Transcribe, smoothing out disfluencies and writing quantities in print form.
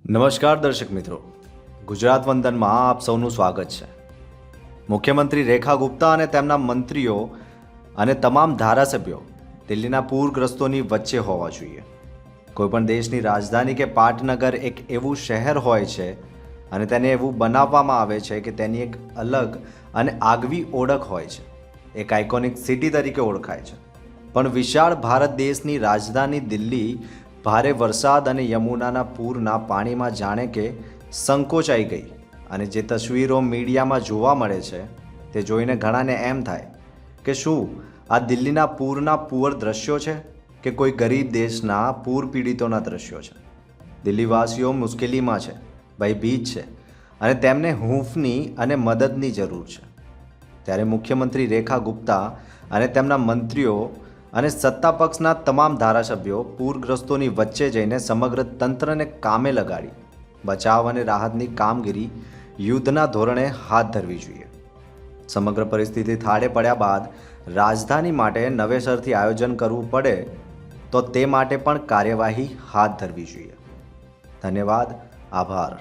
નમસ્કાર દર્શક મિત્રો, ગુજરાત વંદનમાં આપ સૌનું સ્વાગત છે। મુખ્યમંત્રી રેખા ગુપ્તા અને તેમના મંત્રીઓ અને તમામ ધારાસભ્યો દિલ્હીના પૂરગ્રસ્તોની વચ્ચે હોવા જોઈએ। કોઈપણ દેશની રાજધાની કે પાટનગર એક એવું શહેર હોય છે અને તેને એવું બનાવવામાં આવે છે કે તેની એક અલગ અને આગવી ઓળખ હોય છે, એક આઇકોનિક સિટી તરીકે ઓળખાય છે। પણ વિશાળ ભારત દેશની રાજધાની દિલ્હી ભારે વરસાદ અને યમુનાના પૂરના પાણીમાં જાણે કે સંકોચાઈ ગઈ અને જે તસવીરો મીડિયામાં જોવા મળે છે તે જોઈને ઘણાને એમ થાય કે શું આ દિલ્હીના પૂરના પુઅર દ્રશ્યો છે કે કોઈ ગરીબ દેશના પૂર પીડિતોના દ્રશ્યો છે। દિલ્હીવાસીઓ મુશ્કેલીમાં છે, ભયભીત છે અને તેમને હૂંફની અને મદદની જરૂર છે। ત્યારે મુખ્યમંત્રી રેખા ગુપ્તા અને તેમના મંત્રીઓ અને સત્તા પક્ષના તમામ ધારાસભ્યો પૂરગ્રસ્તોની વચ્ચે જઈને સમગ્ર તંત્રને કામે લગાડી બચાવ અને રાહતની કામગીરી યુદ્ધના ધોરણે હાથ ધરવી જોઈએ। સમગ્ર પરિસ્થિતિ થાળે પડ્યા બાદ રાજધાની માટે નવેસરથી આયોજન કરવું પડે તો તે માટે પણ કાર્યવાહી હાથ ધરવી જોઈએ। ધન્યવાદ, આભાર।